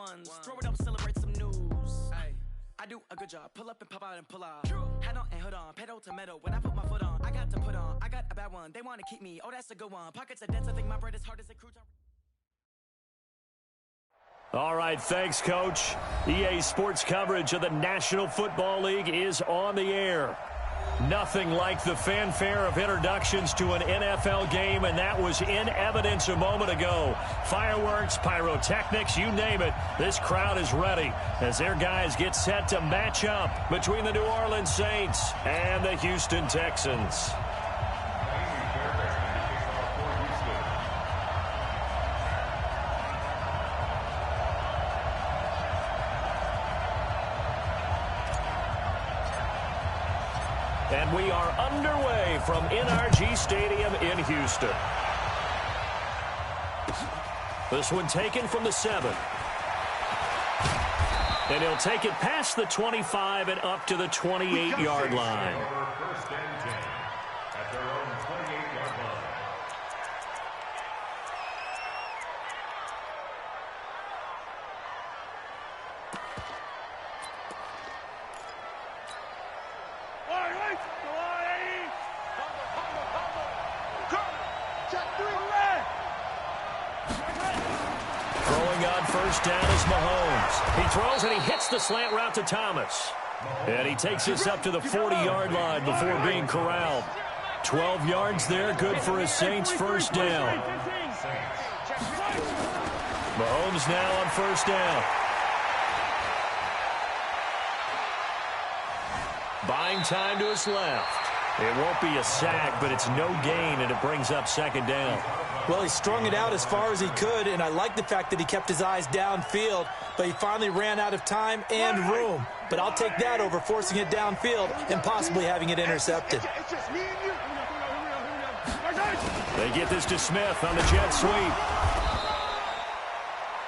ones. Throw it up, celebrate some news. Ay, I do a good job. Pull up and pop out and pull off. Head on and hood on, pedal to metal. When I put my foot on, I got to put on. I got a bad one. They want to keep me. Oh, that's a good one. Pockets are dense. I think my bread is hard as a crouton. All right, thanks, Coach. EA Sports coverage of the National Football League is on the air. Nothing like the fanfare of introductions to an NFL game, and that was in evidence a moment ago. Fireworks, pyrotechnics, you name it. This crowd is ready as their guys get set to match up between the New Orleans Saints and the Houston Texans. And we are underway from NRG Stadium in Houston. This one taken from the 7. And he'll take it past the 25 and up to the 28-yard line. First and 10 at their own 28-yard line. Throwing on first down is Mahomes. He throws and he hits the slant route to Thomas. And he takes us up to the 40-yard line before being corralled. 12 yards there, good for a Saints first down. Mahomes now on first down. Buying time to his left. It won't be a sack, but it's no gain, and it brings up second down. Well, he strung it out as far as he could, and I like the fact that he kept his eyes downfield, but he finally ran out of time and room. But I'll take that over forcing it downfield and possibly having it intercepted. They get this to Smith on the jet sweep.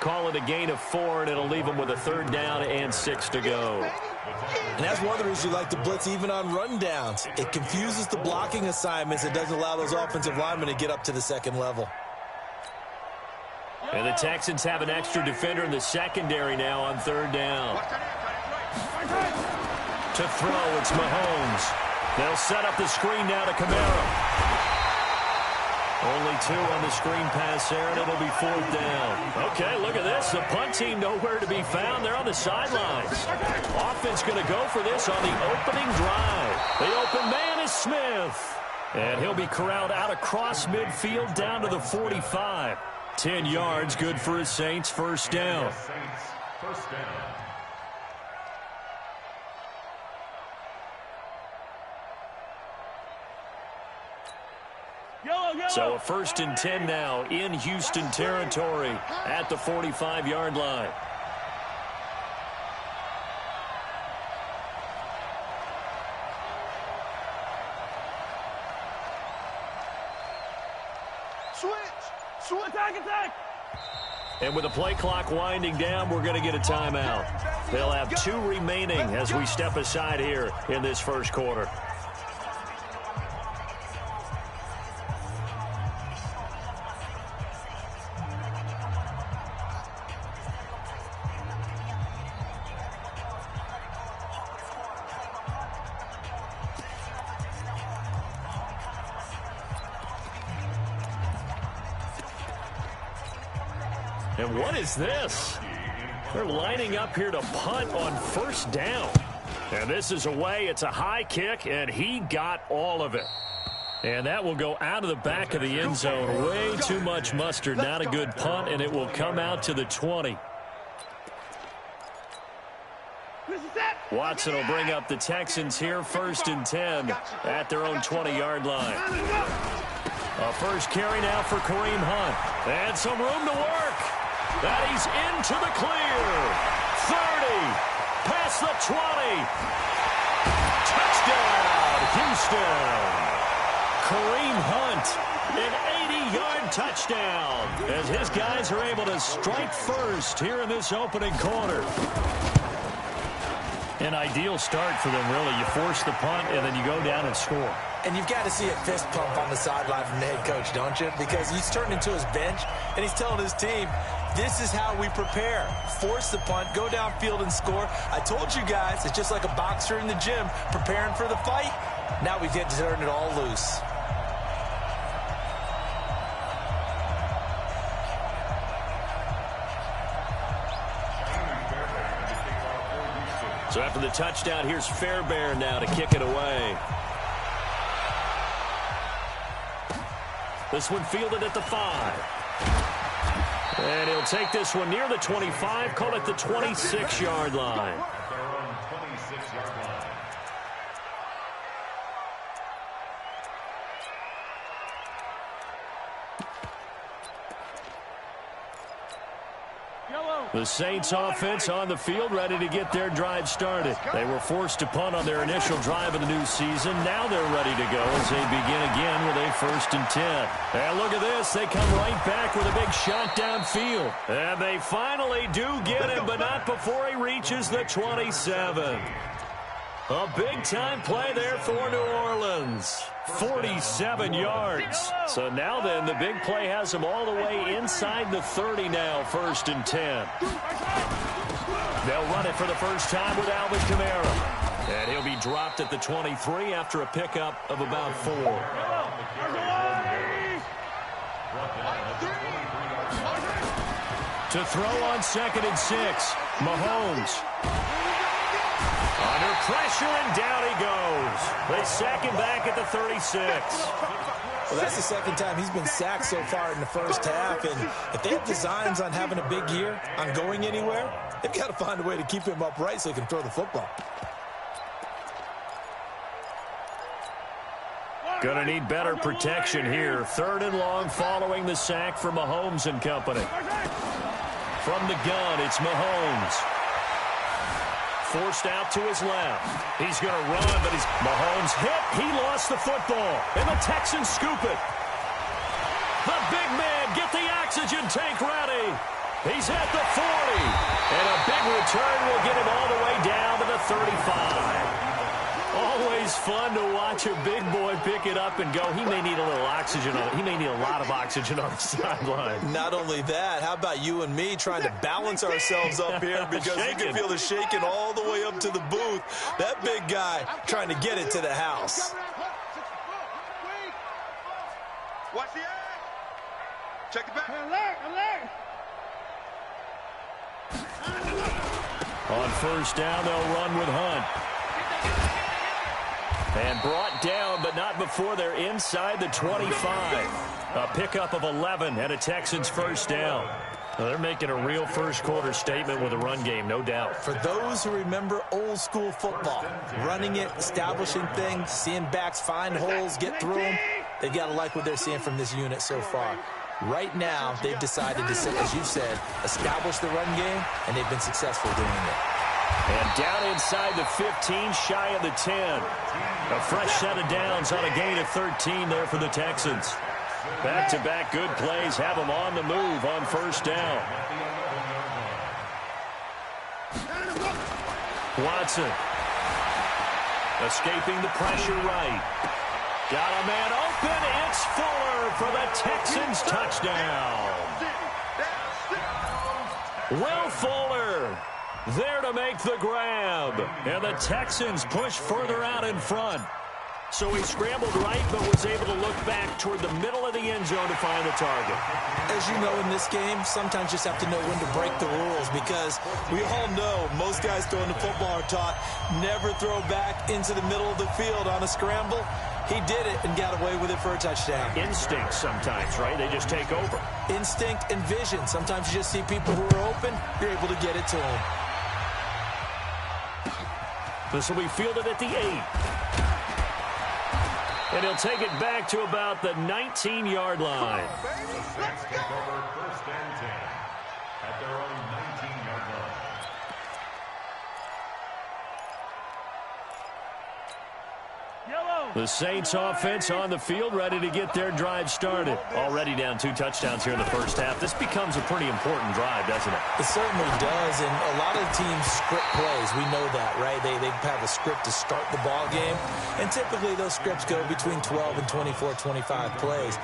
Call it a gain of 4, and it'll leave him with a third down and 6 to go. And that's one of the reasons you like to blitz even on rundowns. It confuses the blocking assignments. It doesn't allow those offensive linemen to get up to the second level. And the Texans have an extra defender in the secondary now on third down. To throw, it's Mahomes. They'll set up the screen now to Kamara. Only 2 on the screen pass there, and it'll be fourth down. Okay, look at this. The punt team nowhere to be found. They're on the sidelines. Offense going to go for this on the opening drive. The open man is Smith. And he'll be corralled out across midfield down to the 45. 10 yards, good for his Saints first down. First down. So a first and 10 now in Houston territory at the 45-yard line. Switch, attack. And with the play clock winding down, we're going to get a timeout. They'll have 2 remaining as we step aside here in this first quarter. And what is this? They're lining up here to punt on first down. And this is away. It's a high kick, and he got all of it. And that will go out of the back of the end zone. Way too much mustard. Not a good punt, and it will come out to the 20. Watson will bring up the Texans here, first and 10 at their own 20-yard line. A first carry now for Kareem Hunt. And some room to work. That he's into the clear. 30. Past the 20. Touchdown, Houston. Kareem Hunt, an 80-yard touchdown. As his guys are able to strike first here in this opening quarter. An ideal start for them, really. You force the punt, and then you go down and score. And you've got to see a fist pump on the sideline from the head coach, don't you? Because he's turned into his bench, and he's telling his team, this is how we prepare. Force the punt, go downfield and score. I told you guys, it's just like a boxer in the gym preparing for the fight. Now we get to turn it all loose. So after the touchdown, here's Fairbairn now to kick it away. This one fielded at the 5. And he'll take this one near the 25, call it the 26-yard line. Their own 26-yard line. The Saints offense on the field, ready to get their drive started. They were forced to punt on their initial drive of the new season. Now they're ready to go as they begin again with a 1st and 10. And look at this. They come right back with a big shot downfield. And they finally do get him, but not before he reaches the 27. A big-time play there for New Orleans. 47 yards. So now then, the big play has them all the way inside the 30 now, 1st and 10. They'll run it for the first time with Alvin Kamara. And he'll be dropped at the 23 after a pickup of about 4. To throw on 2nd and 6, Mahomes. Under pressure, and down he goes. They sack him back at the 36. Well, that's the second time he's been sacked so far in the first half. And if they have designs on having a big year, on going anywhere, they've got to find a way to keep him upright so he can throw the football. Gonna need better protection here. 3rd and long following the sack for Mahomes and company. From the gun, it's Mahomes. Forced out to his left. He's going to run, but Mahomes hit. He lost the football, and the Texans scoop it. The big man, get the oxygen tank ready. He's at the 40, and a big return will get him all the way down to the 35. Always fun to watch a big boy pick it up and go. He may need a little oxygen on it. He may need a lot of oxygen on the sideline. Not only that, how about you and me trying to balance ourselves up here because you can feel the shaking all the way up to the booth. That big guy trying to get it to the house. Watch the edge. Check it back. On 1st down, they'll run with Hunt. And brought down, but not before they're inside the 25. A pickup of 11 and a Texans 1st down. Well, they're making a real first-quarter statement with a run game, no doubt. For those who remember old-school football, running it, establishing things, seeing backs find holes, get through them, they've got to like what they're seeing from this unit so far. Right now, they've decided to, as you said, establish the run game, and they've been successful doing it. And down inside the 15, shy of the 10. A fresh set of downs on a gain of 13 there for the Texans. Back-to-back good plays have them on the move on 1st down. Watson. Escaping the pressure right. Got a man open. It's Fuller for the Texans touchdown. Will Fuller there to make the grab. And the Texans push further out in front. So he scrambled right, but was able to look back toward the middle of the end zone to find the target. As you know, in this game, sometimes you just have to know when to break the rules because we all know most guys throwing the football are taught never throw back into the middle of the field on a scramble. He did it and got away with it for a touchdown. Instinct sometimes, right? They just take over. Instinct and vision. Sometimes you just see people who are open, you're able to get it to them. This will be fielded at the 8. And he'll take it back to about the 19-yard line. The Saints take over 1st and 10 at their own 19-yard line. Yellow. The Saints offense on the field, ready to get their drive started. Already down 2 touchdowns here in the first half. This becomes a pretty important drive, doesn't it? It certainly does, and a lot of the teams script plays. We know that, right? They have a script to start the ball game, and typically those scripts go between 12 and 24, 25 plays.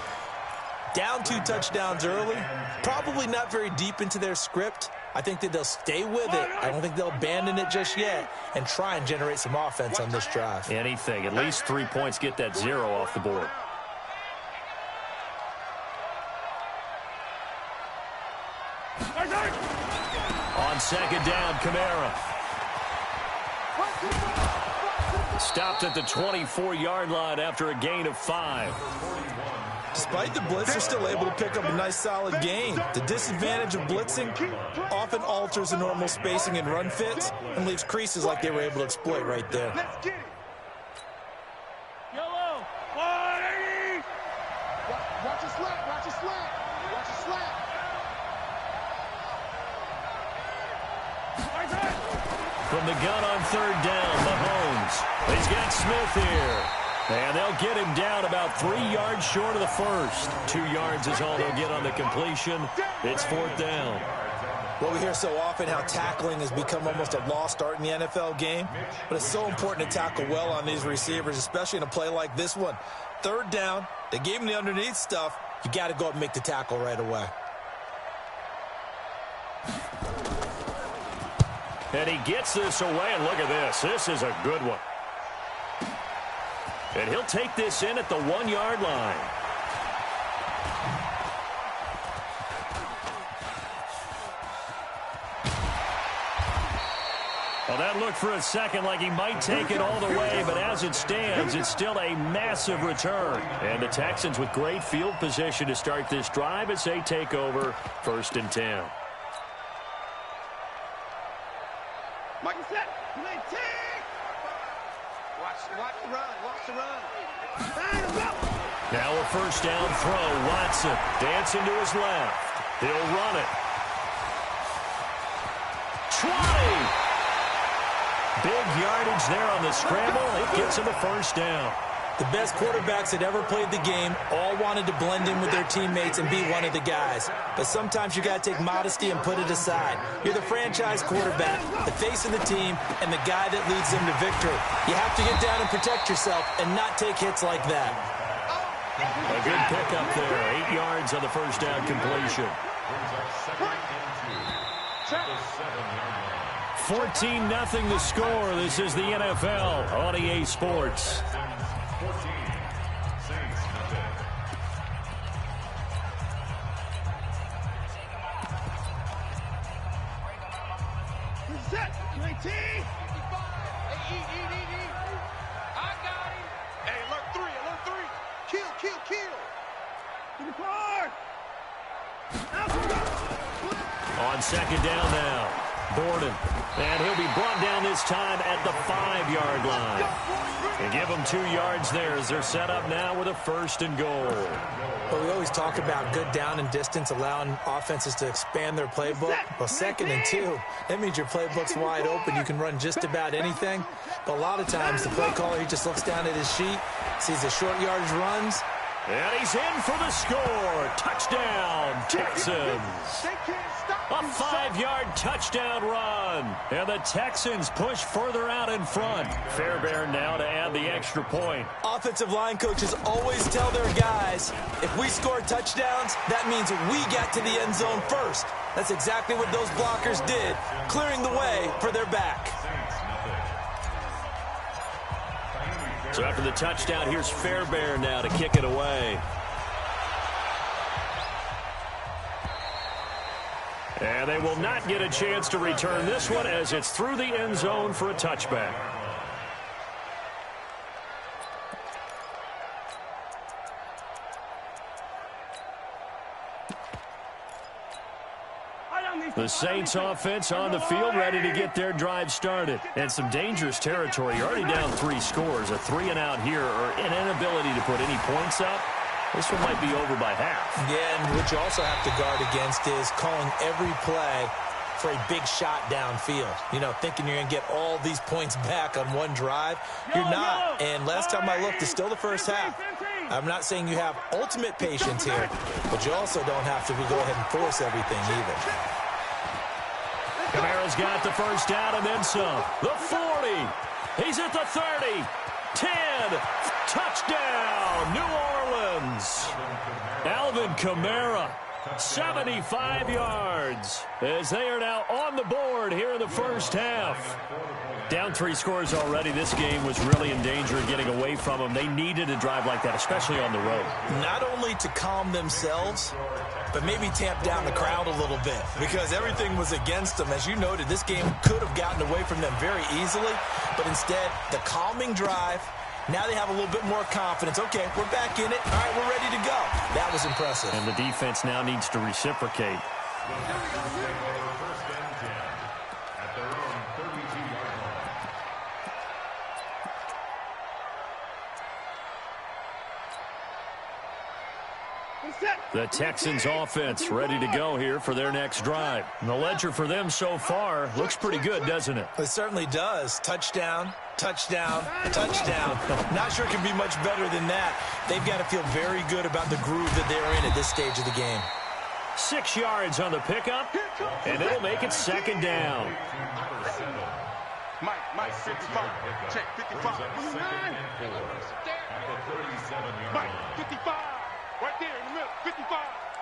Down 2 touchdowns early, probably not very deep into their script. I think that they'll stay with it. I don't think they'll abandon it just yet and try and generate some offense on this drive. Anything. At least 3 points, get that 0 off the board. On second down, Kamara. Stopped at the 24-yard line after a gain of 5. Despite the blitz, they're still able to pick up a nice, solid gain. The disadvantage of blitzing often alters the normal spacing and run fits and leaves creases like they were able to exploit right there. Let's get it. Yellow. 180. Watch your slap. Watch your slap. Watch your slap. From the gun on third down, Mahomes. He's got Smith here. And they'll get him down about 3 yards short of the first. 2 yards is all they'll get on the completion. It's 4th down. Well, we hear so often how tackling has become almost a lost art in the NFL game. But it's so important to tackle well on these receivers, especially in a play like this one. 3rd down, they gave him the underneath stuff. You got to go up and make the tackle right away. And he gets this away, and look at this. This is a good one. And he'll take this in at the 1-yard line. Well, that looked for a second like he might take it all the way, but as it stands, it's still a massive return. And the Texans with great field position to start this drive as they take over 1st and 10. Michael set. Watch the run. Watch the run. Now a 1st down throw. Watson dancing to his left. He'll run it. 20. Big yardage there on the scramble. It gets him a 1st down. The best quarterbacks that ever played the game all wanted to blend in with their teammates and be one of the guys. But sometimes you got to take modesty and put it aside. You're the franchise quarterback, the face of the team, and the guy that leads them to victory. You have to get down and protect yourself and not take hits like that. A good pickup there. 8 yards on the 1st down completion. 14-0 the score. This is the NFL on EA Sports. 14, Saints, nothing. Set. 19. I got him. Hey, alert 3. Alert 3. Kill. To the car. On second down now. Borden. And he'll be brought down this time at the 5-yard line. And give them 2 yards there as they're set up now with a 1st and goal. Well, we always talk about good down and distance, allowing offenses to expand their playbook. Well, 2nd and 2, that means your playbook's wide open. You can run just about anything. But a lot of times, the play caller, he just looks down at his sheet, sees the short yardage runs. And he's in for the score. Touchdown, Texans. A 5-yard touchdown run. And the Texans push further out in front. Fairbairn now to add the extra point. Offensive line coaches always tell their guys, if we score touchdowns, that means we got to the end zone first. That's exactly what those blockers did, clearing the way for their back. So after the touchdown, here's Fairbairn now to kick it away. And they will not get a chance to return this one as it's through the end zone for a touchback. The Saints offense on the field ready to get their drive started. And some dangerous territory. You're already down 3 scores. A 3-and-out here or an inability to put any points up. This one might be over by half. Yeah, and what you also have to guard against is calling every play for a big shot downfield. You know, thinking you're going to get all these points back on one drive. You're not. And last time I looked, it's still the first half. I'm not saying you have ultimate patience here, but you also don't have to go ahead and force everything either. Kamara's got the first down and then some. The 40. He's at the 30. 10. Touchdown, New Orleans. Alvin Kamara, 75 yards, as they are now on the board here in the first half. Down 3 scores already. This game was really in danger of getting away from them. They needed a drive like that, especially on the road. Not only to calm themselves, but maybe tamp down the crowd a little bit, because everything was against them. As you noted, this game could have gotten away from them very easily, but instead, the calming drive, now they have a little bit more confidence. Okay, we're back in it. All right, we're ready to go. That was impressive. And the defense now needs to reciprocate. The Texans offense ready to go here for their next drive. And the ledger for them so far looks pretty good, doesn't it? It certainly does. Touchdown, touchdown, touchdown. Not sure it can be much better than that. They've got to feel very good about the groove that they're in at this stage of the game. 6 yards on the pickup, and it'll make it second down. Mike, 55. Check, 55. Mike, 55. Right there in the middle, 55.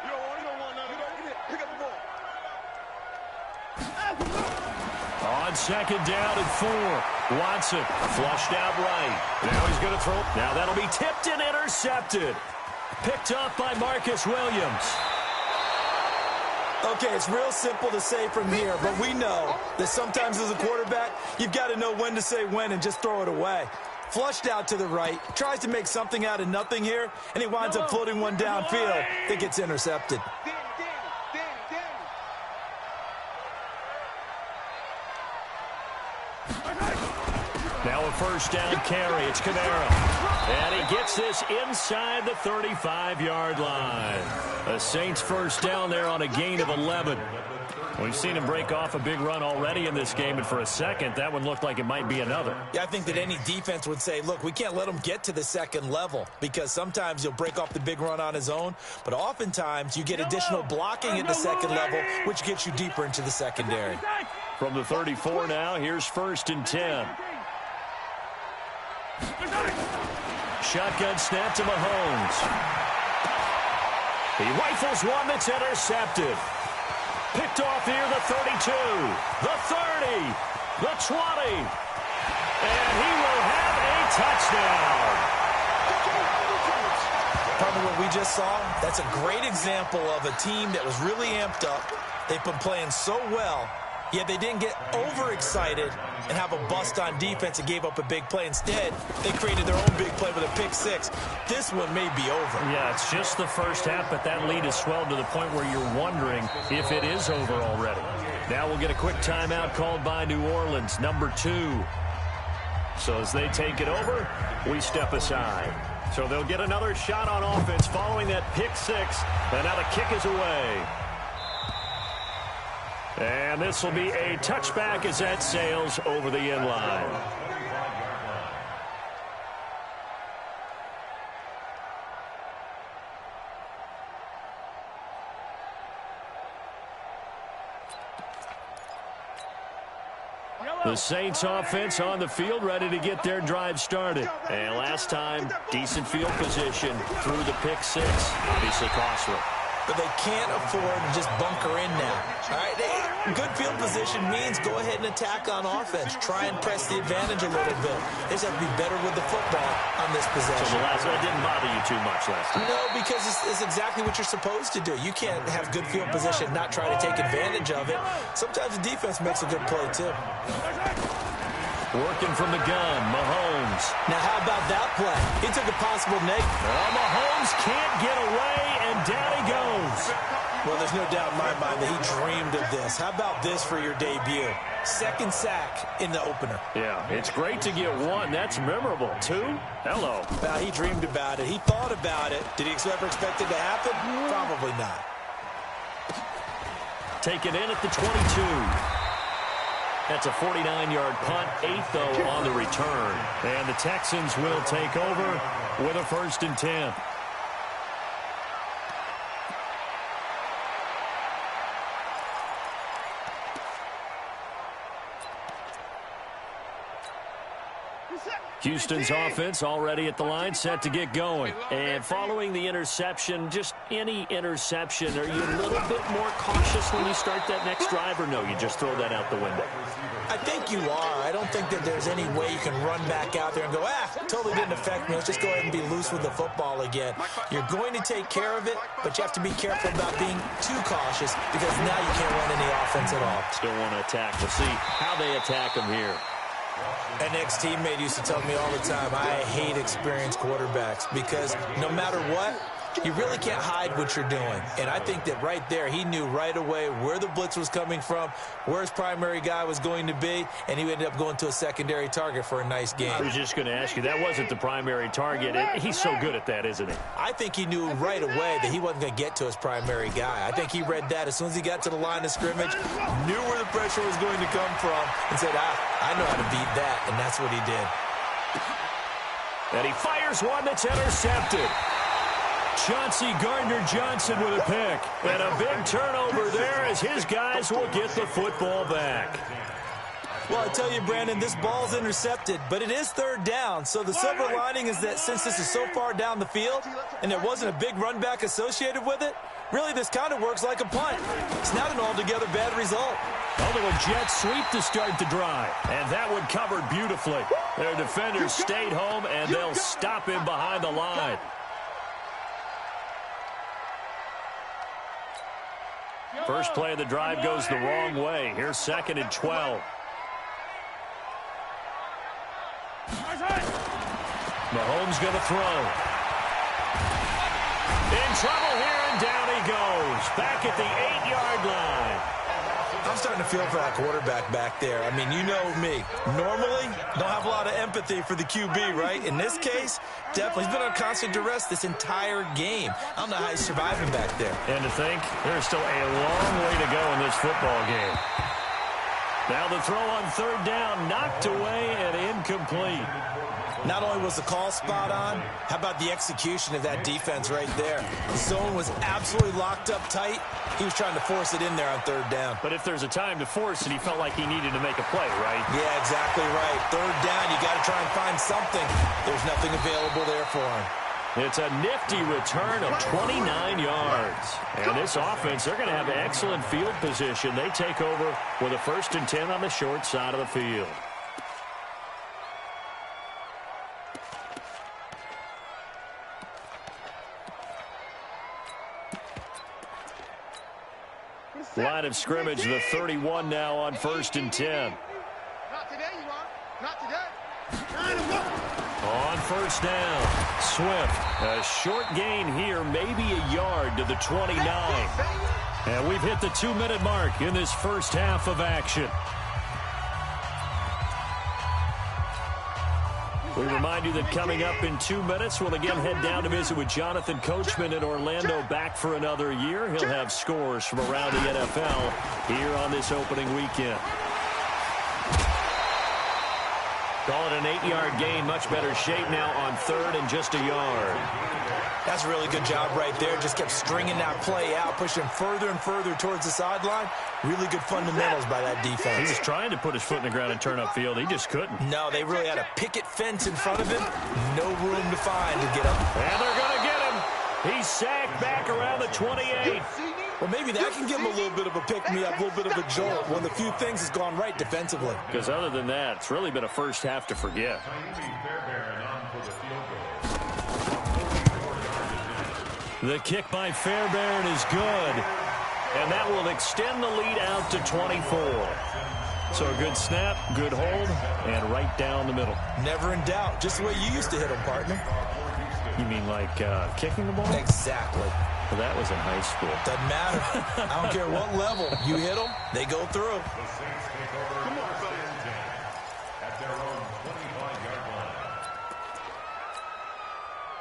You don't want none of that. Pick up the ball. On second down and 4. Watson flushed out right. Now he's going to throw. Now that'll be tipped and intercepted. Picked up by Marcus Williams. Okay, it's real simple to say from here, but we know that sometimes as a quarterback, you've got to know when to say when and just throw it away. Flushed out to the right, tries to make something out of nothing here, and he winds up floating one downfield that gets intercepted. Now a first down carry. It's Kamara. And he gets this inside the 35-yard line. The Saints first down there on a gain of 11. We've seen him break off a big run already in this game, and for a second, that one looked like it might be another. Yeah, I think that any defense would say, look, we can't let him get to the second level, because sometimes he'll break off the big run on his own, but oftentimes you get additional blocking at the second level, which gets you deeper into the secondary. From the 34 now, here's first and 10. Shotgun snap to Mahomes. He rifles one that's intercepted. Picked off here, the 32, the 30, the 20. And he will have a touchdown. Probably what we just saw, that's a great example of a team that was really amped up. They've been playing so well, yet they didn't get overexcited and have a bust on defense and gave up a big play. Instead, they created their own big play with a pick six. This one may be over. Yeah, it's just the first half, but that lead has swelled to the point where you're wondering if it is over already. Now we'll get a quick timeout called by New Orleans, number 2. So as they take it over, we step aside. So they'll get another shot on offense following that pick six, and now the kick is away. And this will be a touchback as that sails over the end line. The Saints offense on the field, ready to get their drive started. And last time, decent field position through the pick six. Obviously costly. But they can't afford to just bunker in now. All right, good field position means go ahead and attack on offense. Try and press the advantage a little bit. They just have to be better with the football on this possession. So that didn't bother you too much last time? No, because it's exactly what you're supposed to do. You can't have good field position, not try to take advantage of it. Sometimes the defense makes a good play, too. Working from the gun, Mahomes. Now, how about that play? He took a possible negative. Well, Mahomes can't get away, and down he goes. Well, there's no doubt in my mind that he dreamed of this. How about this for your debut? Second sack in the opener. Yeah, it's great to get 1. That's memorable. 2? Hello. Well, he dreamed about it. He thought about it. Did he ever expect it to happen? Probably not. taken in at the 22. That's a 49-yard punt, 8 though on the return. And the Texans will take over with a 1st and 10. Houston's offense already at the line, set to get going. And following the interception, just any interception, are you a little bit more cautious when you start that next drive, or no, you just throw that out the window? I think you are. I don't think that there's any way you can run back out there and go, totally didn't affect me. Let's just go ahead and be loose with the football again. You're going to take care of it, but you have to be careful about being too cautious because now you can't run any offense at all. Still want to attack. We'll see how they attack them here. An ex-teammate used to tell me all the time, I hate experienced quarterbacks because no matter what, you really can't hide what you're doing. And I think that right there, he knew right away where the blitz was coming from, where his primary guy was going to be, and he ended up going to a secondary target for a nice game. I was just going to ask you, that wasn't the primary target. He's so good at that, isn't he? I think he knew right away that he wasn't going to get to his primary guy. I think he read that as soon as he got to the line of scrimmage, knew where the pressure was going to come from, and said, I know how to beat that, and that's what he did. And he fires one that's intercepted. Chauncey Gardner-Johnson with a pick. And a big turnover there as his guys will get the football back. Well, I tell you, Brandon, this ball's intercepted, but it is 3rd down. So the silver lining is that since this is so far down the field and there wasn't a big run back associated with it, really this kind of works like a punt. It's not an altogether bad result. A little jet sweep to start the drive. And that one covered beautifully. Their defenders stayed home, and they'll stop him behind the line. First play of the drive goes the wrong way. Here's 2nd and 12. Mahomes going to throw. In trouble here, and down he goes. Back at the 8-yard line. I'm starting to feel for that quarterback back there. I mean, you know me. Normally, don't have a lot of empathy for the QB, right? In this case, definitely. He's been on constant duress this entire game. I don't know how he's surviving back there. And to think, there's still a long way to go in this football game. Now the throw on 3rd down, knocked away and incomplete. Not only was the call spot on, how about the execution of that defense right there? The zone was absolutely locked up tight. He was trying to force it in there on 3rd down. But if there's a time to force it, he felt like he needed to make a play, right? Yeah, exactly right. 3rd down, you got to try and find something. There's nothing available there for him. It's a nifty return of 29 yards. And this offense, they're going to have excellent field position. They take over with a 1st and 10 on the short side of the field. Line of scrimmage, the 31 now on 1st and 10. Not today, you are. Not today. On 1st down, Swift. A short gain here, maybe a yard to the 29. And we've hit the 2-minute mark in this first half of action. We remind you that coming up in 2 minutes, we'll again head down to visit with Jonathan Coachman in Orlando, back for another year. He'll have scores from around the NFL here on this opening weekend. Call it an 8-yard gain, much better shape now on 3rd and just a yard. That's a really good job right there. Just kept stringing that play out, pushing further and further towards the sideline. Really good fundamentals by that defense. He was trying to put his foot in the ground and turn upfield. He just couldn't. No, they really had a picket fence in front of him. No room to find to get up. And they're going to get him. He's sacked back around the 28. Well, maybe that can give him a little bit of a pick-me-up, a little bit of a jolt. One of the few things has gone right defensively. Because other than that, it's really been a first half to forget. The kick by Fairbairn is good. And that will extend the lead out to 24. So a good snap, good hold, and right down the middle. Never in doubt. Just the way you used to hit them, partner. You mean like kicking the ball? Exactly. Well, that was in high school. Doesn't matter. I don't care what level. You hit them, they go through.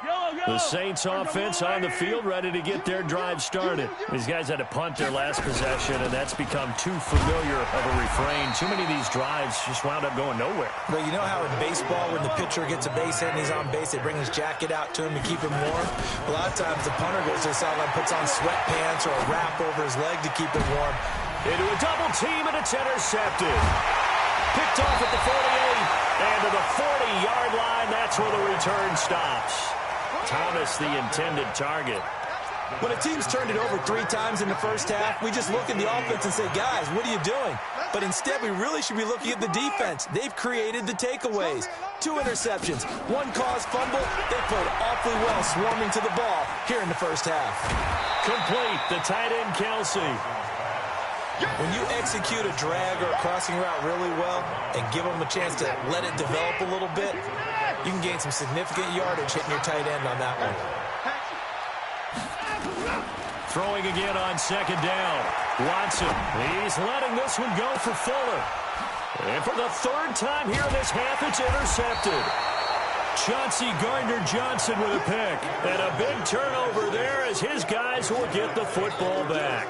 Go, go! The Saints offense on the field, ready to get their drive started. These guys had to punt their last possession, and that's become too familiar of a refrain. Too many of these drives just wound up going nowhere. Well, you know how in baseball, when the pitcher gets a base hit and he's on base, they bring his jacket out to him to keep him warm? A lot of times the punter goes to the sideline, puts on sweatpants or a wrap over his leg to keep it warm. Into a double team, and it's intercepted. Picked off at the 48, and to the 40-yard line. That's where the return stops. Thomas, the intended target. When a team's turned it over 3 times in the first half, we just look at the offense and say, guys, what are you doing? But instead, we really should be looking at the defense. They've created the takeaways. 2 interceptions, 1 caused fumble. They played awfully well swarming to the ball here in the first half. Complete, the tight end, Kelsey. When you execute a drag or a crossing route really well and give them a chance to let it develop a little bit, you can gain some significant yardage hitting your tight end on that one. Throwing again on second down. Watson, he's letting this one go for Fuller. And for the 3rd time here in this half, it's intercepted. Chauncey Gardner-Johnson with a pick. And a big turnover there as his guys will get the football back.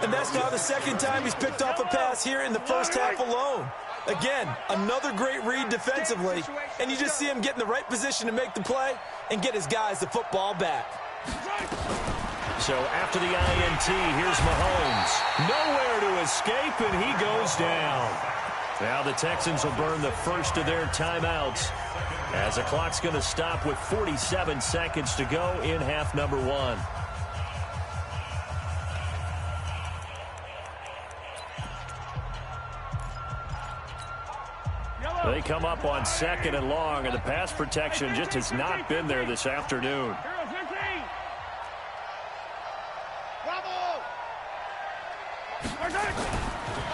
And that's now the 2nd time he's picked off a pass here in the first half alone. Again, another great read defensively, and you just see him get in the right position to make the play and get his guys the football back. So after the INT, here's Mahomes. Nowhere to escape, and he goes down. Now the Texans will burn the first of their timeouts as the clock's going to stop with 47 seconds to go in half number 1. They come up on 2nd and long, and the pass protection just has not been there this afternoon.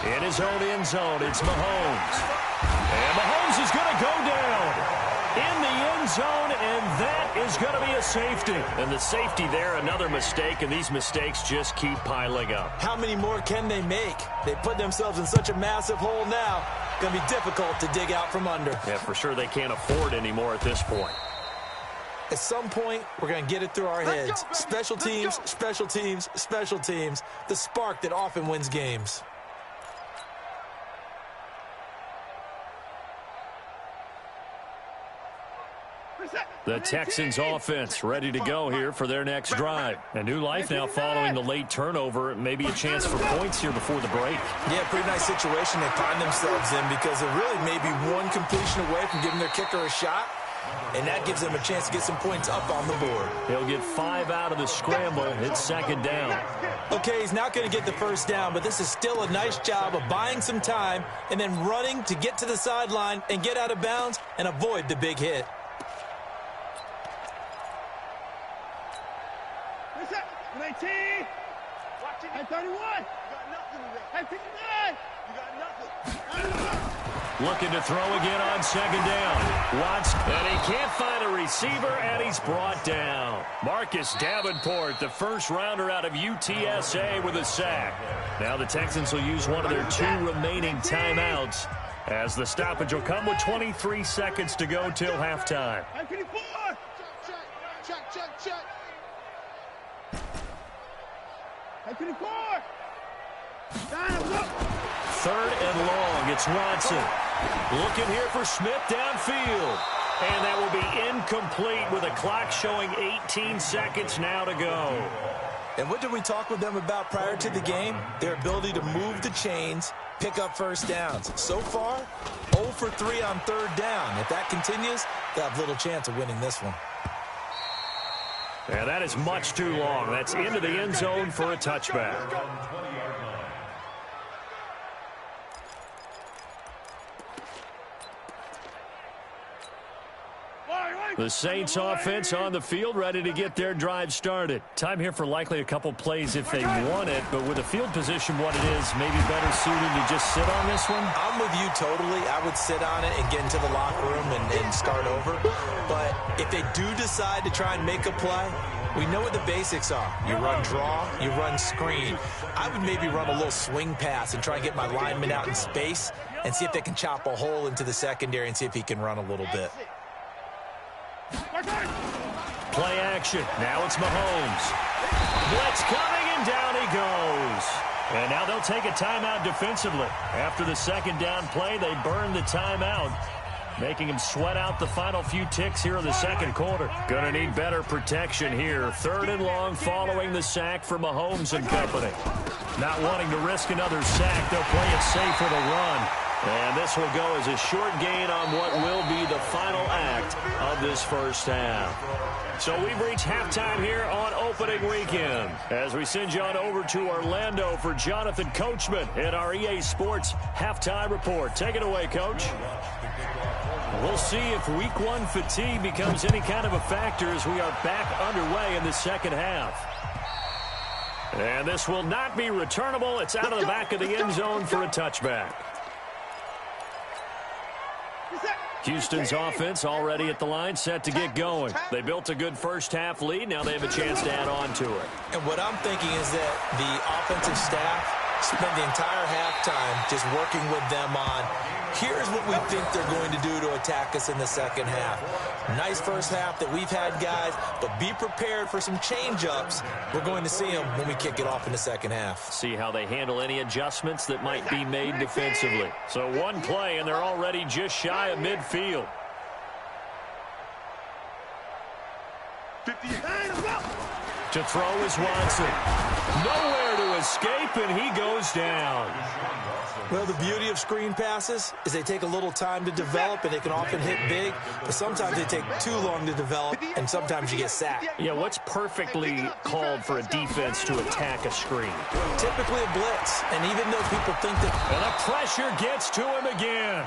In his own end zone, it's Mahomes. And Mahomes is going to go down in the end zone, and that is going to be a safety. And the safety there, another mistake, and these mistakes just keep piling up. How many more can they make? They put themselves in such a massive hole now. Going to be difficult to dig out from under. Yeah, for sure they can't afford any more at this point. At some point, we're going to get it through our heads. Special teams, special teams, special teams. The spark that often wins games. The Texans offense ready to go here for their next drive. A new life now following the late turnover. Maybe a chance for points here before the break. Yeah, pretty nice situation they find themselves in because they're really maybe one completion away from giving their kicker a shot. And that gives them a chance to get some points up on the board. He'll get 5 out of the scramble. It's 2nd down. Okay, he's not going to get the first down, but this is still a nice job of buying some time and then running to get to the sideline and get out of bounds and avoid the big hit. Hey, 31. You got nothing today. Hey, 59. You got nothing. Looking to throw again on 2nd down. Watson, and he can't find a receiver, and he's brought down. Marcus Davenport, the first rounder out of UTSA with a sack. Now the Texans will use one of their 2 remaining timeouts as the stoppage will come with 23 seconds to go till halftime. Hey, 54. Check. Hey, 54. 3rd and long. It's Watson. Looking here for Smith downfield. And that will be incomplete with a clock showing 18 seconds now to go. And what did we talk with them about prior to the game? Their ability to move the chains, pick up first downs. So far, 0 for 3 on 3rd down. If that continues, they'll have little chance of winning this one. And that is much too long. That's into the end zone for a touchback. The Saints offense on the field ready to get their drive started. Time here for likely a couple plays if they want it, but with the field position what it is, maybe better suited to just sit on this one? I'm with you totally. I would sit on it and get into the locker room and start over. But if they do decide to try and make a play, we know what the basics are. You run draw, you run screen. I would maybe run a little swing pass and try and get my lineman out in space and see if they can chop a hole into the secondary and see if he can run a little bit. Play action. Now it's Mahomes. Blitz coming, and down he goes. And now they'll take a timeout defensively. After the second down play, they burn the timeout, making him sweat out the final few ticks here in the second quarter. Going to need better protection here. 3rd and long following the sack for Mahomes and company. Not wanting to risk another sack, they'll play it safe with a run. And this will go as a short gain on what will be the final act of this first half. So we've reached halftime here on opening weekend as we send you on over to Orlando for Jonathan Coachman in our EA Sports Halftime Report. Take it away, Coach. We'll see if Week 1 fatigue becomes any kind of a factor as we are back underway in the second half. And this will not be returnable. It's out of the back of the end zone for a touchback. Houston's offense already at the line, set to get going. They built a good first-half lead. Now they have a chance to add on to it. And what I'm thinking is that the offensive staff spent the entire halftime just working with them on, here's what we think they're going to do to attack us in the second half. Nice first half that we've had, guys, but be prepared for some change-ups. We're going to see them when we kick it off in the second half. See how they handle any adjustments that might be made defensively. So one play, and they're already just shy of midfield. To throw is Watson. Nowhere to escape, and he goes down. Well, the beauty of screen passes is they take a little time to develop, and they can often hit big, but sometimes they take too long to develop, and sometimes you get sacked. Yeah, what's perfectly called for a defense to attack a screen? Typically a blitz, and even though people think that... And the pressure gets to him again.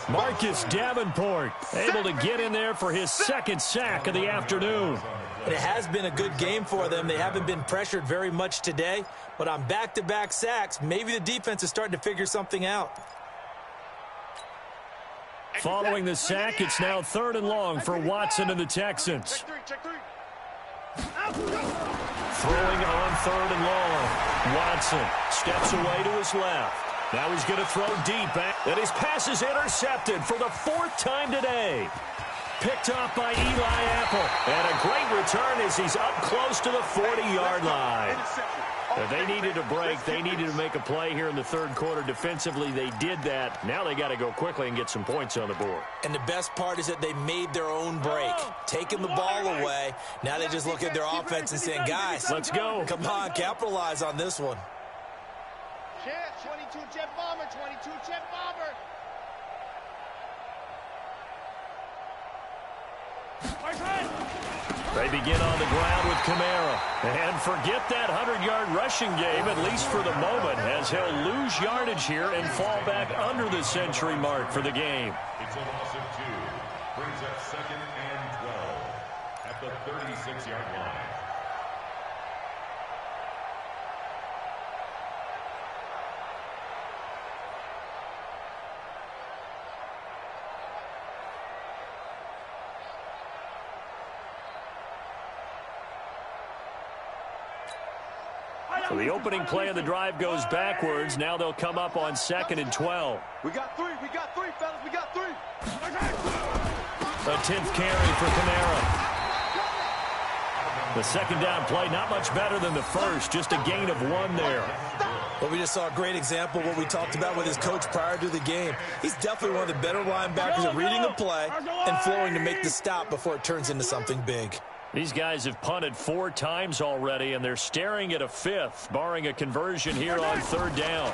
Marcus Davenport able to get in there for his second sack of the afternoon. And it has been a good game for them. They haven't been pressured very much today, but on back-to-back sacks, maybe the defense is starting to figure something out. Following the sack, it's now 3rd and long for Watson and the Texans. Throwing on 3rd and long. Watson steps away to his left. Now he's going to throw deep, and his pass is intercepted for the 4th time today. Picked off by Eli Apple. And a great return as he's up close to the 40-yard line. If they needed a break, they needed to make a play here in the third quarter. Defensively, they did that. Now they got to go quickly and get some points on the board. And the best part is that they made their own break, taking the ball away. Now they just look at their offense and saying, guys, let's go. Come on, capitalize on this one. 22 jet bomber, 22 jet bomber. They begin on the ground with Kamara. And forget that 100-yard rushing game, at least for the moment, as he'll lose yardage here and fall back under the century mark for the game. It's a loss of 2. Brings up 2nd and 12 at the 36-yard line. So the opening play of the drive goes backwards. Now they'll come up on 2nd and 12. We got three, fellas, we got 3. A 10th carry for Kamara. The second down play, not much better than the first, just a gain of 1 there. Well, we just saw a great example of what we talked about with his coach prior to the game. He's definitely one of the better linebackers at reading a play and flowing to make the stop before it turns into something big. These guys have punted 4 times already, and they're staring at a 5th, barring a conversion here on 3rd down.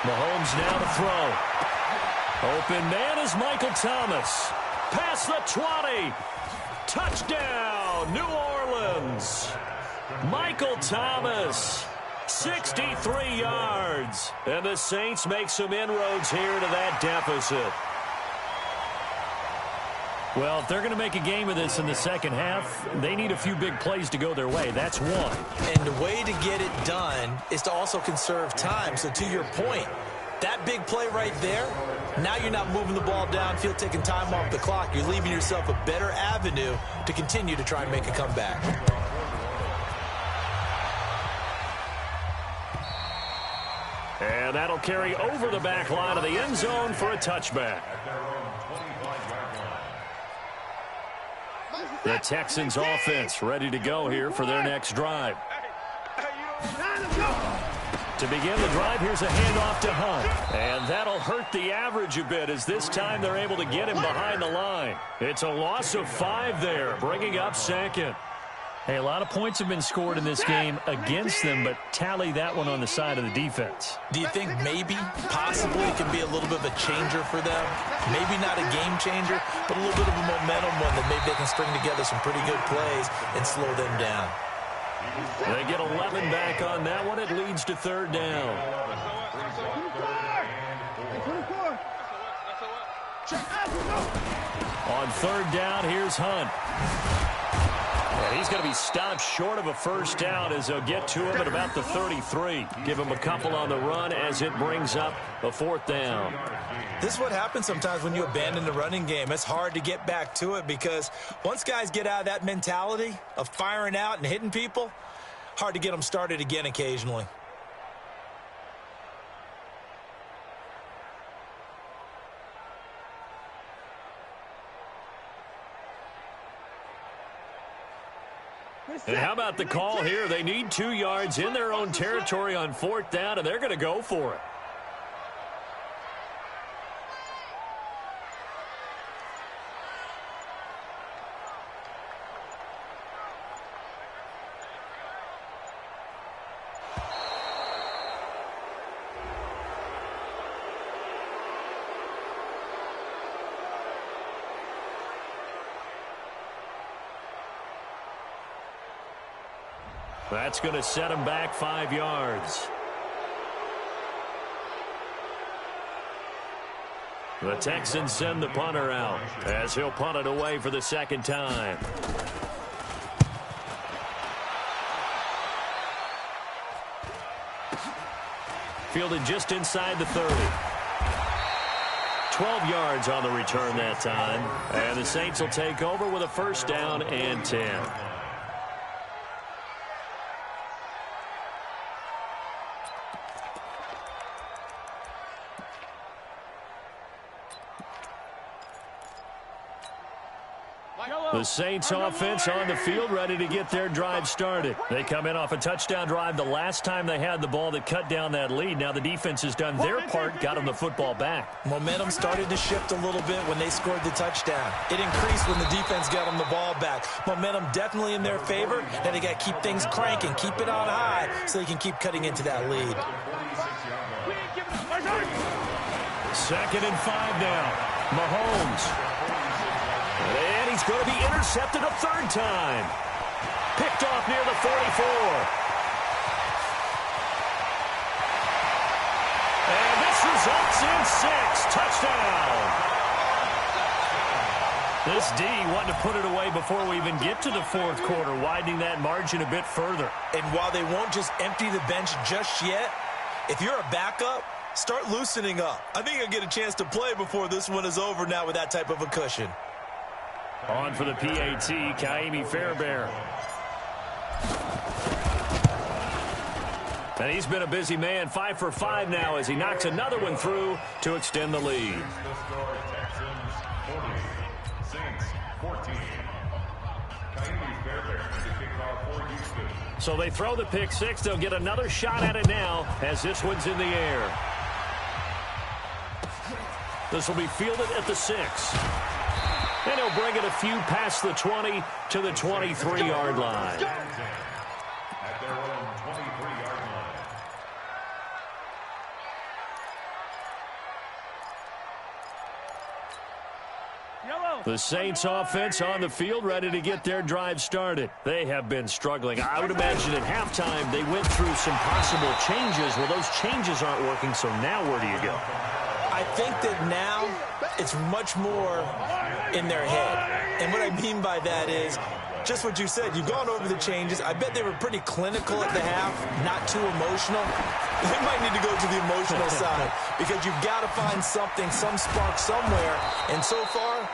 Mahomes now to throw. Open man is Michael Thomas. Past the 20. Touchdown, New Orleans. Michael Thomas, 63 yards. And the Saints make some inroads here to that deficit. Well, if they're going to make a game of this in the second half, they need a few big plays to go their way. That's one. And the way to get it done is to also conserve time. So to your point, that big play right there, now you're not moving the ball downfield, taking time off the clock. You're leaving yourself a better avenue to continue to try and make a comeback. And that'll carry over the back line of the end zone for a touchback. The Texans offense ready to go here for their next drive. To begin the drive, here's a handoff to Hunt. And that'll hurt the average a bit as this time they're able to get him behind the line. It's a loss of 5 there, bringing up second. Hey, a lot of points have been scored in this game against them, but tally that one on the side of the defense. Do you think maybe, possibly, it can be a little bit of a changer for them? Maybe not a game changer, but a little bit of a momentum one that maybe they can string together some pretty good plays and slow them down. They get 11 back on that one. It leads to 3rd down. On 3rd down, here's Hunt. And he's going to be stopped short of a 1st down as they'll get to him at about the 33. Give him a couple on the run as it brings up a 4th down. This is what happens sometimes when you abandon the running game. It's hard to get back to it because once guys get out of that mentality of firing out and hitting people, hard to get them started again occasionally. And how about the call here? They need 2 yards in their own territory on 4th down, and they're going to go for it. That's going to set him back 5 yards. The Texans send the punter out as he'll punt it away for the 2nd time. Fielded just inside the 30. 12 yards on the return that time. And the Saints will take over with a 1st down and 10. The Saints offense on the field ready to get their drive started. They come in off a touchdown drive the last time they had the ball that cut down that lead. Now the defense has done their part, got them the football back. Momentum started to shift a little bit when they scored the touchdown. It increased when the defense got them the ball back. Momentum definitely in their favor. Now they got to keep things cranking, keep it on high so they can keep cutting into that lead. 2nd and 5 now. Mahomes. And he's going to be intercepted a 3rd time. Picked off near the 44. And this results in 6. Touchdown. This D wanted to put it away before we even get to the 4th quarter, widening that margin a bit further. And while they won't just empty the bench just yet, if you're a backup, start loosening up. I think you'll get a chance to play before this one is over now with that type of a cushion. On for the PAT, Kaimi Fairbairn. And he's been a busy man, 5 for 5 now as he knocks another one through to extend the lead. Texans 40, Saints 14. Kaimi Fairbairn to kick off for Houston. So they throw the pick 6. They'll get another shot at it now as this one's in the air. This will be fielded at the 6. And he'll bring it a few past the 20 to the 23-yard line. At their own 23-yard line. The Saints offense on the field ready to get their drive started. They have been struggling. I would imagine at halftime they went through some possible changes. Well, those changes aren't working, so now where do you go? I think that now it's much more in their head. And what I mean by that is just what you said. You've gone over the changes. I bet they were pretty clinical at the half, not too emotional. They might need to go to the emotional side because you've got to find something, some spark somewhere. And so far,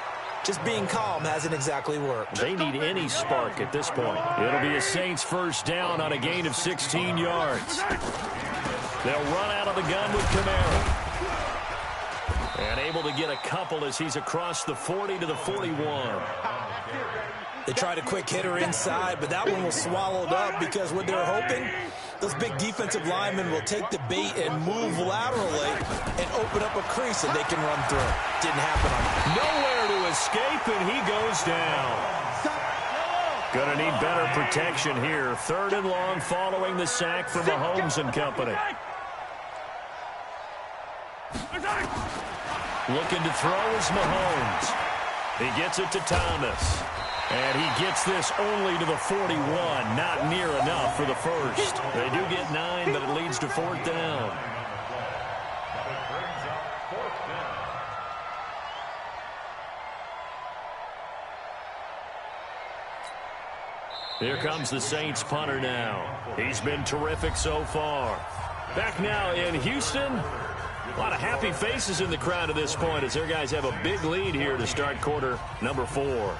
just being calm hasn't exactly worked. They need any spark at this point. It'll be a Saints 1st down on a gain of 16 yards. They'll run out of the gun with Kamara. And able to get a couple as he's across the 40 to the 41. They tried a quick hitter inside, but that one was swallowed up because what they're hoping, those big defensive linemen will take the bait and move laterally and open up a crease that they can run through. Didn't happen on that. Nowhere to escape, and he goes down. Gonna need better protection here. 3rd and long following the sack from Mahomes and company. Looking to throw is Mahomes. He gets it to Thomas. And he gets this only to the 41. Not near enough for the first. They do get 9, but it leads to 4th down. Here comes the Saints punter now. He's been terrific so far. Back now in Houston. A lot of happy faces in the crowd at this point as their guys have a big lead here to start quarter number 4.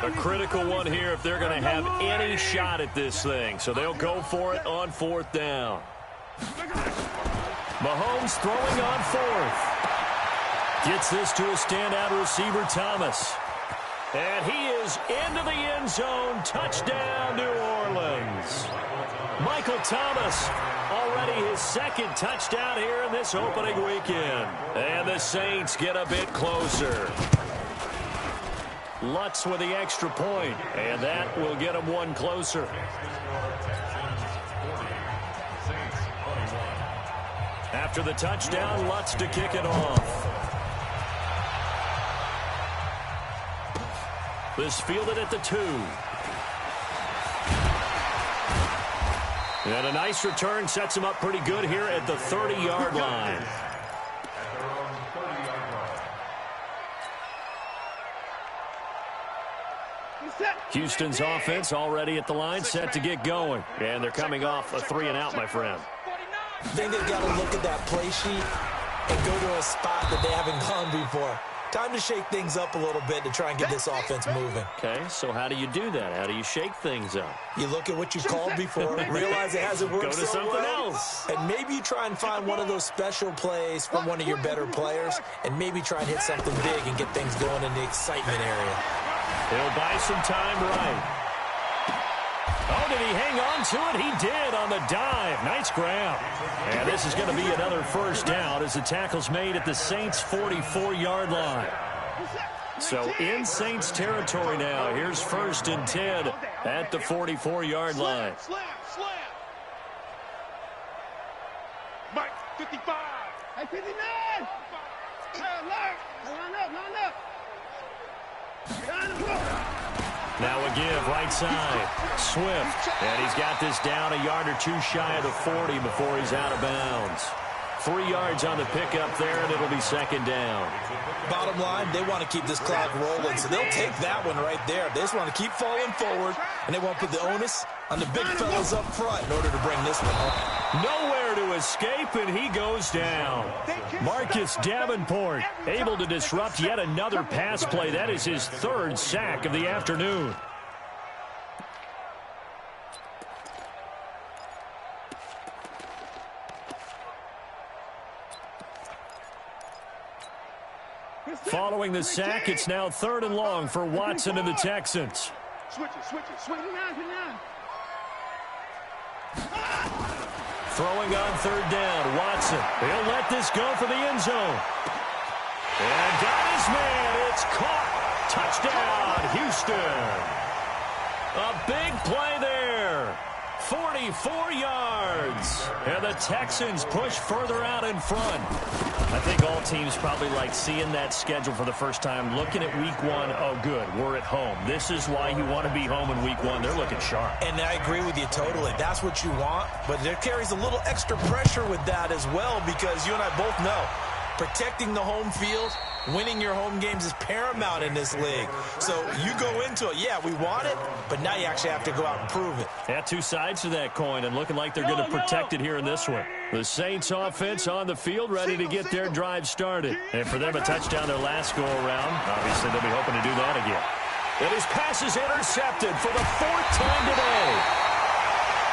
A critical one here if they're going to have any shot at this thing. So they'll go for it on 4th down. Mahomes throwing on 4th. Gets this to a standout receiver, Thomas. And he is into the end zone. Touchdown, New Orleans. Michael Thomas, already his 2nd touchdown here in this opening weekend. And the Saints get a bit closer. Lutz with the extra point, and that will get him one closer. After the touchdown, Lutz to kick it off. This fielded at the 2. And a nice return sets him up pretty good here at the 30-yard line. Houston's offense already at the line, set to get going. And they're coming off a 3-and-out, my friend. I think they've got to look at that play sheet and go to a spot that they haven't gone before. Time to shake things up a little bit to try and get this offense moving. Okay, so how do you do that? How do you shake things up? You look at what you called before, realize it hasn't worked so so something well, else. and maybe you try and find one of those special plays from one of your better players, and maybe try and hit something big and get things going in the excitement area. He'll buy some time right. Oh, did he hang on to it? He did on the dive. Nice ground. And this is going to be another first down as the tackle's made at the Saints' 44-yard line. So in Saints territory now. Here's 1st and 10 at the 44-yard line. Slam. Mike, 55. Hey, 59. Hey, line up. Now a give, right side. Swift. And he's got this down a yard or 2 shy of the 40 before he's out of bounds. 3 yards on the pickup there, and it'll be 2nd down. Bottom line, they want to keep this clock rolling, so they'll take that one right there. They just want to keep falling forward, and they won't put the onus on the big fellas up front in order to bring this one home. Nowhere to escape, and he goes down. Marcus Davenport able to disrupt yet another pass play. That is his 3rd sack of the afternoon. Following the sack, it's now 3rd and long for Watson and the Texans. Switch it. Throwing on 3rd down, Watson. He'll let this go for the end zone. And got his man. It's caught. Touchdown, Houston. A big play there. 44 yards. And the Texans push further out in front. I think all teams probably like seeing that schedule for the first time, looking at week 1. Oh, good, we're at home. This is why you want to be home in week 1. They're looking sharp. And I agree with you totally. That's what you want, but there carries a little extra pressure with that as well because you and I both know protecting the home field, winning your home games is paramount in this league. So you go into it, yeah, we want it, but now you actually have to go out and prove it. Yeah, 2 sides to that coin, and looking like they're going to protect it here in this one. The Saints offense on the field, ready to get their drive started. And for them, a touchdown their last go-around. Obviously, they'll be hoping to do that again. And his pass is intercepted for the 4th time today.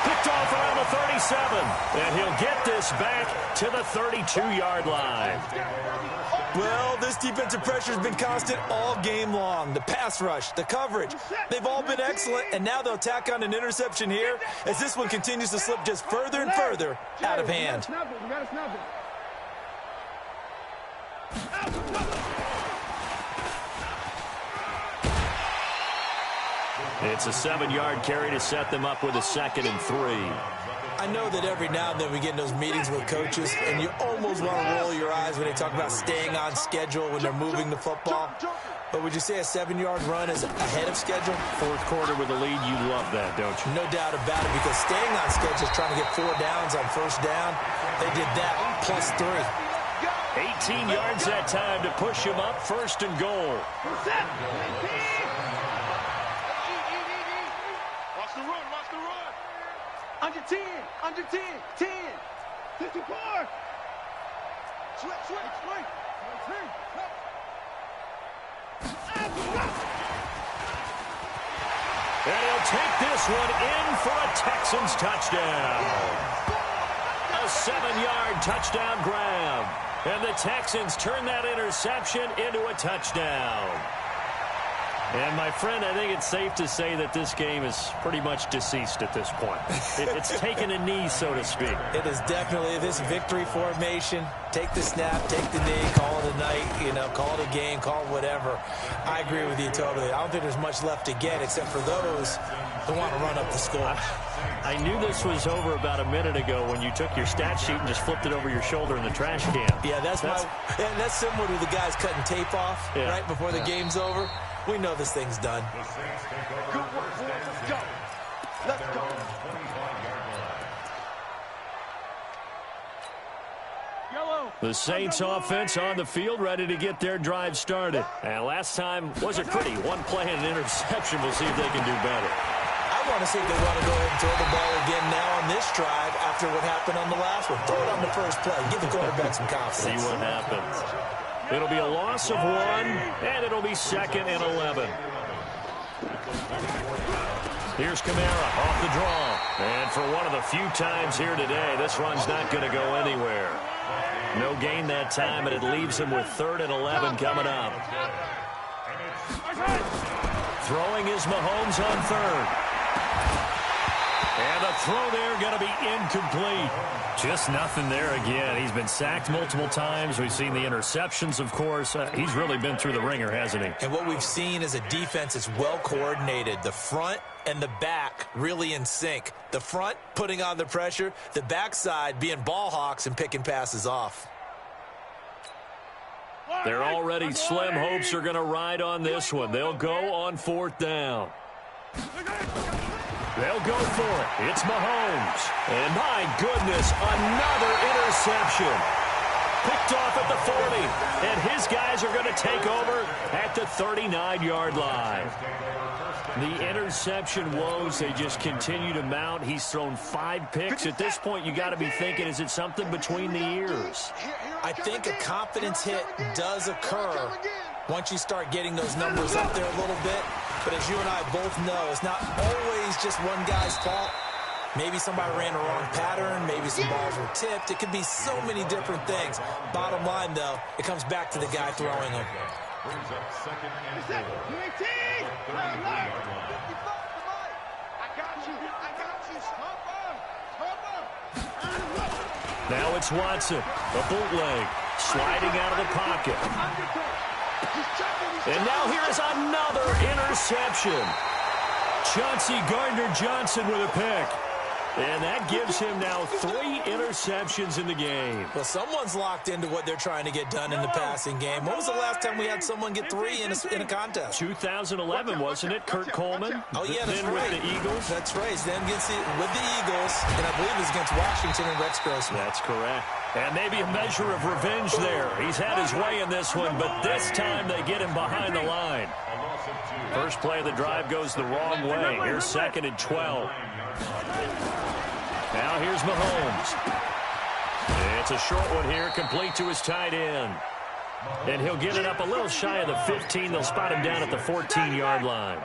Picked off around the 37. And he'll get this back to the 32-yard line. Well, this defensive pressure has been constant all game long. The pass rush, the coverage, they've all been excellent, and now they'll tack on an interception here as this one continues to slip just further and further out of hand. It's a 7-yard carry to set them up with a 2nd and 3. I know that every now and then we get in those meetings with coaches, and you almost want to roll your eyes when they talk about staying on schedule when they're moving the football. But would you say a 7-yard run is ahead of schedule? 4th quarter with a lead, you love that, don't you? No doubt about it, because staying on schedule is trying to get 4 downs on 1st down. They did that, plus 3. 18 yards that time to push him up, 1st and goal. Watch the run, watch the run. Under 10, 10. 54. Switch. And he'll take this one in for a Texans touchdown. A 7-yard touchdown grab. And the Texans turn that interception into a touchdown. And, my friend, I think it's safe to say that this game is pretty much deceased at this point. It's taken a knee, so to speak. It is definitely this victory formation. Take the snap, take the knee, call it a night, call it a game, call it whatever. I agree with you totally. I don't think there's much left to get except for those who want to run up the score. I knew this was over about a minute ago when you took your stat sheet and just flipped it over your shoulder in the trash can. Yeah, that's similar to the guys cutting tape off right before the game's over. We know this thing's done. Good work, boys. Let's go. Let's go. The Saints offense on the field, ready to get their drive started. And last time wasn't pretty. One play and an interception. We'll see if they can do better. I want to see if they want to go ahead and throw the ball again now on this drive after what happened on the last one. Throw it on the first play. Give the quarterback some confidence. See what happens. It'll be a loss of 1, and it'll be 2nd and 11. Here's Kamara off the draw. And for one of the few times here today, this run's not going to go anywhere. No gain that time, and it leaves him with 3rd and 11 coming up. Throwing is Mahomes on 3rd. And the throw there going to be incomplete. Just nothing there again. He's been sacked multiple times. We've seen the interceptions, of course. He's really been through the ringer, hasn't he? And what we've seen is a defense that's well coordinated. The front and the back really in sync. The front putting on the pressure. The backside being ball hawks and picking passes off. They're already slim hopes are going to ride on this one. They'll go on 4th down. They'll go for it. It's Mahomes. And my goodness, another interception. Picked off at the 40. And his guys are going to take over at the 39-yard line. The interception woes, they just continue to mount. He's thrown 5 picks. At this point, you got to be thinking, is it something between the ears? I think a confidence hit does occur once you start getting those numbers up there a little bit. But as you and I both know, it's not always just one guy's fault. Maybe somebody ran a wrong pattern. Maybe some balls were tipped. It could be so many different things. Bottom line, though, it comes back to the guy throwing them. Brings up 2nd and 4. Now it's Watson, a bootleg, sliding out of the pocket. And now here's another interception. Chauncey Gardner-Johnson with a pick. And that gives him now 3 interceptions in the game. Well, someone's locked into what they're trying to get done in the passing game. When was the last time we had someone get 3 in a contest? 2011, wasn't it? Kurt Coleman? Oh, yeah, that's then right. with the Eagles? That's right. Then with the Eagles, and I believe it was against Washington and Rex Grossman. That's correct. And maybe a measure of revenge there. He's had his way in this one, but this time they get him behind the line. First play of the drive goes the wrong way. Here's 2nd and 12. Now here's Mahomes. It's a short one here, complete to his tight end. And he'll get it up a little shy of the 15. They'll spot him down at the 14-yard line.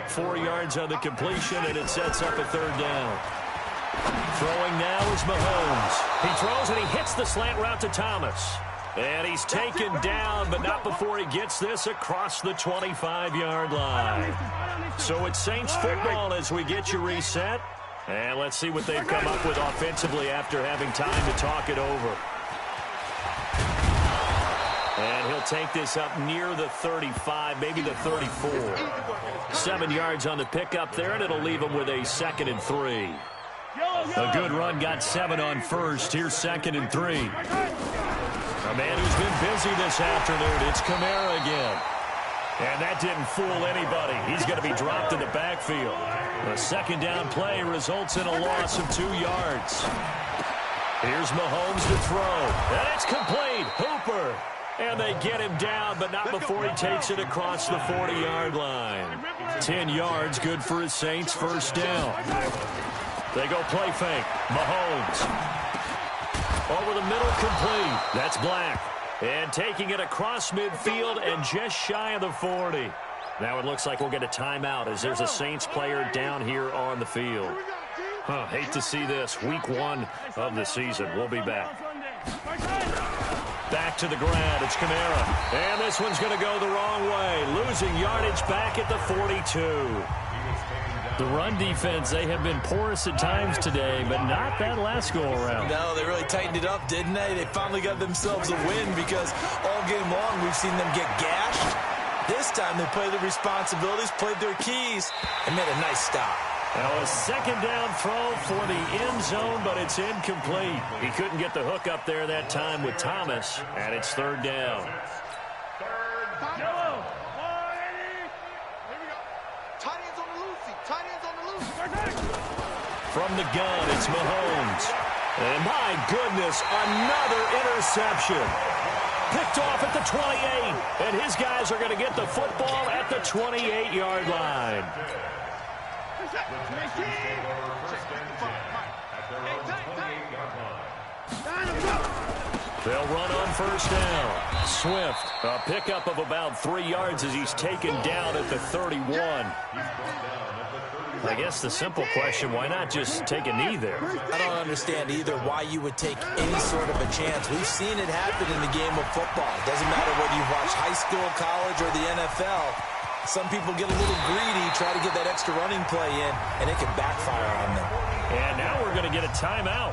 4 yards on the completion, and it sets up a third down. Throwing now is Mahomes. He throws, and he hits the slant route to Thomas. And he's taken down, but not before he gets this across the 25-yard line. So it's Saints football as we get you reset. And let's see what they've come up with offensively after having time to talk it over. And he'll take this up near the 35, maybe the 34. 7 yards on the pickup there, and it'll leave him with a 2nd and 3. A good run, got 7 on first. Here's 2nd and 3. A man who's been busy this afternoon, it's Kamara again. And that didn't fool anybody. He's going to be dropped in the backfield. A 2nd down play results in a loss of 2 yards. Here's Mahomes to throw. And it's complete. Hooper. And they get him down, but not before he takes it across the 40-yard line. 10 yards, good for his Saints, first down. They go play fake. Mahomes. Over the middle, complete. That's Black. And taking it across midfield and just shy of the 40. Now it looks like we'll get a timeout as there's a Saints player down here on the field. Hate to see this. Week 1 of the season. We'll be back. Back to the ground. It's Kamara. And this one's going to go the wrong way. Losing yardage back at the 42. The run defense, they have been porous at times today, but not that last go-around. No, they really tightened it up, didn't they? They finally got themselves a win because all game long we've seen them get gashed. This time they played their responsibilities, played their keys, and made a nice stop. Now a 2nd down throw for the end zone, but it's incomplete. He couldn't get the hook up there that time with Thomas, and it's 3rd down. From the gun, it's Mahomes. And my goodness, another interception. Picked off at the 28, and his guys are going to get the football at the 28-yard line. They'll run on first down. Swift, a pickup of about 3 yards as he's taken down at the 31. I guess the simple question, why not just take a knee there? I don't understand either why you would take any sort of a chance. We've seen it happen in the game of football. It doesn't matter whether you watch high school, college, or the NFL. Some people get a little greedy, try to get that extra running play in, and it can backfire on them. And now we're going to get a timeout.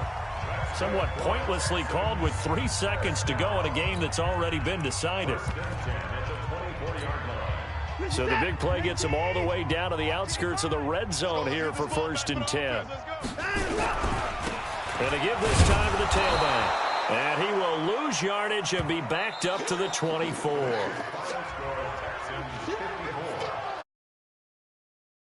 Somewhat pointlessly called with 3 seconds to go in a game that's already been decided. So the big play gets him all the way down to the outskirts of the red zone here for 1st and 10. And to give this time to the tailback. And he will lose yardage and be backed up to the 24.